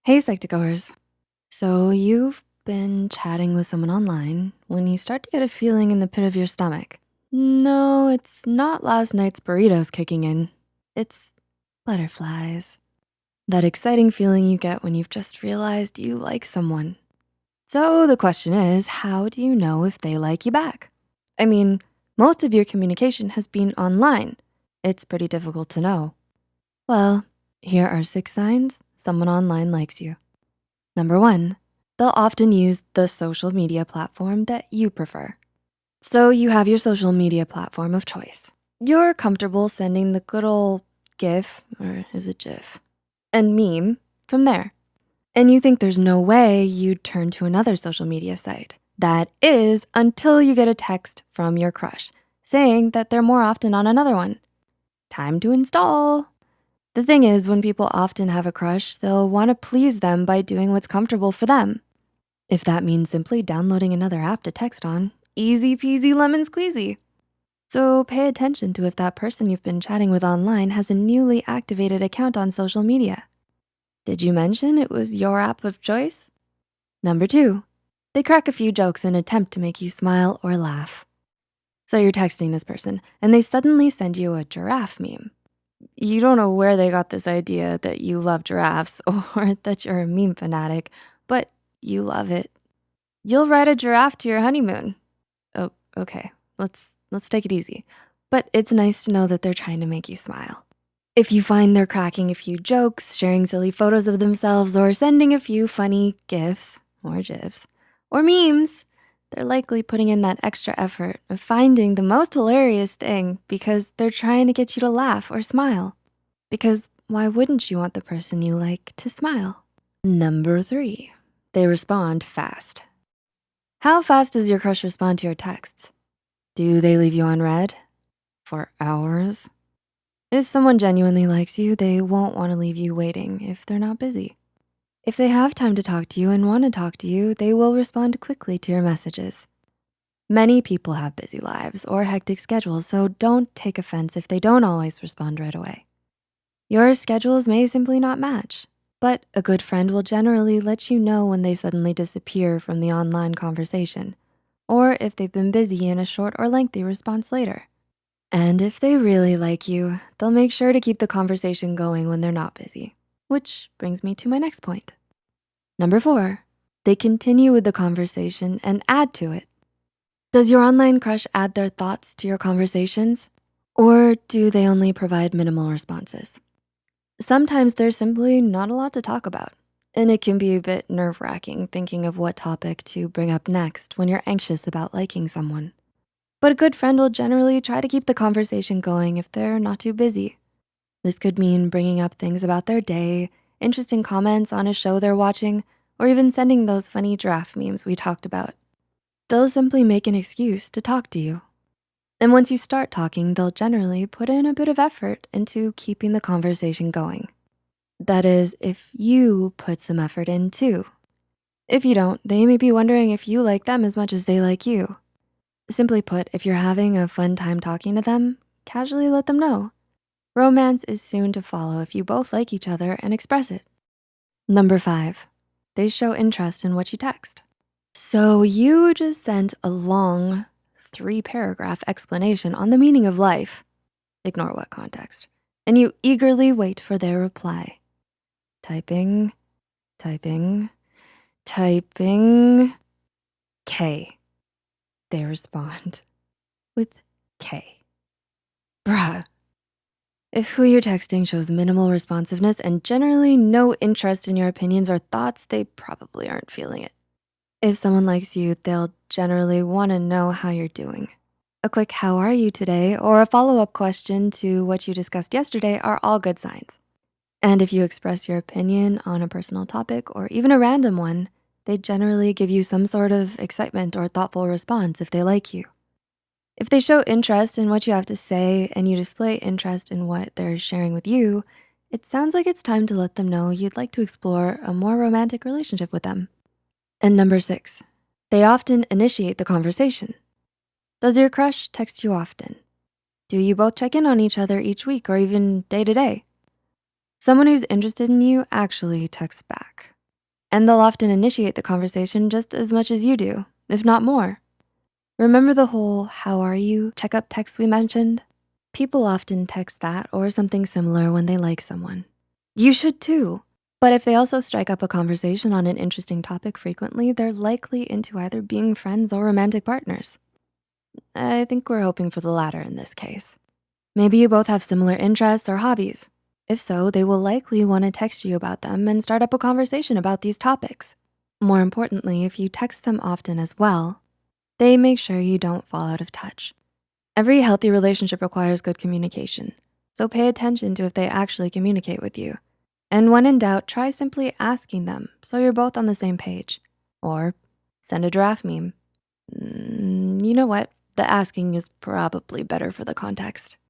Hey, Psych2Goers. So you've been chatting with someone online when you start to get a feeling in the pit of your stomach. No, it's not last night's burritos kicking in. It's butterflies. That exciting feeling you get when you've just realized you like someone. So the question is, how do you know if they like you back? I mean, most of your communication has been online. It's pretty difficult to know. Well, here are 6 signs someone online likes you. Number 1, they'll often use the social media platform that you prefer. So you have your social media platform of choice. You're comfortable sending the good old GIF, or is it GIF, and meme from there. And you think there's no way you'd turn to another social media site. That is until you get a text from your crush saying that they're more often on another one. Time to install. The thing is, when people often have a crush, they'll want to please them by doing what's comfortable for them. If that means simply downloading another app to text on, easy peasy lemon squeezy. So pay attention to if that person you've been chatting with online has a newly activated account on social media. Did you mention it was your app of choice? Number 2, they crack a few jokes in an attempt to make you smile or laugh. So you're texting this person and they suddenly send you a giraffe meme. You don't know where they got this idea that you love giraffes or that you're a meme fanatic, but you love it. You'll ride a giraffe to your honeymoon. Oh, okay, let's take it easy. But it's nice to know that they're trying to make you smile. If you find they're cracking a few jokes, sharing silly photos of themselves, or sending a few funny GIFs or GIFs or memes, they're likely putting in that extra effort of finding the most hilarious thing because they're trying to get you to laugh or smile. Because why wouldn't you want the person you like to smile? Number 3, they respond fast. How fast does your crush respond to your texts? Do they leave you on read for hours? If someone genuinely likes you, they won't want to leave you waiting if they're not busy. If they have time to talk to you and want to talk to you, they will respond quickly to your messages. Many people have busy lives or hectic schedules, so don't take offense if they don't always respond right away. Your schedules may simply not match, but a good friend will generally let you know when they suddenly disappear from the online conversation, or if they've been busy in a short or lengthy response later. And if they really like you, they'll make sure to keep the conversation going when they're not busy, which brings me to my next point. Number 4, they continue with the conversation and add to it. Does your online crush add their thoughts to your conversations? Or do they only provide minimal responses? Sometimes there's simply not a lot to talk about, and it can be a bit nerve-wracking thinking of what topic to bring up next when you're anxious about liking someone. But a good friend will generally try to keep the conversation going if they're not too busy. This could mean bringing up things about their day, interesting comments on a show they're watching, or even sending those funny giraffe memes we talked about. They'll simply make an excuse to talk to you. And once you start talking, they'll generally put in a bit of effort into keeping the conversation going. That is, if you put some effort in too. If you don't, they may be wondering if you like them as much as they like you. Simply put, if you're having a fun time talking to them, casually let them know. Romance is soon to follow if you both like each other and express it. Number 5, they show interest in what you text. So you just sent a long 3-paragraph explanation on the meaning of life. Ignore what context. And you eagerly wait for their reply. Typing, typing, typing, K. They respond with K. Bruh. If who you're texting shows minimal responsiveness and generally no interest in your opinions or thoughts, they probably aren't feeling it. If someone likes you, they'll generally wanna know how you're doing. A quick "how are you today?" or a follow-up question to what you discussed yesterday are all good signs. And if you express your opinion on a personal topic or even a random one, they generally give you some sort of excitement or thoughtful response if they like you. If they show interest in what you have to say and you display interest in what they're sharing with you, it sounds like it's time to let them know you'd like to explore a more romantic relationship with them. And number 6, they often initiate the conversation. Does your crush text you often? Do you both check in on each other each week or even day to day? Someone who's interested in you actually texts back. and they'll often initiate the conversation just as much as you do, if not more. Remember the whole "how are you" checkup text we mentioned? People often text that or something similar when they like someone. You should too. But if they also strike up a conversation on an interesting topic frequently, they're likely into either being friends or romantic partners. I think we're hoping for the latter in this case. Maybe you both have similar interests or hobbies. If so, they will likely wanna text you about them and start up a conversation about these topics. More importantly, if you text them often as well, they make sure you don't fall out of touch. Every healthy relationship requires good communication, so pay attention to if they actually communicate with you. And when in doubt, try simply asking them so you're both on the same page. Or send a giraffe meme. You know what? The asking is probably better for the context.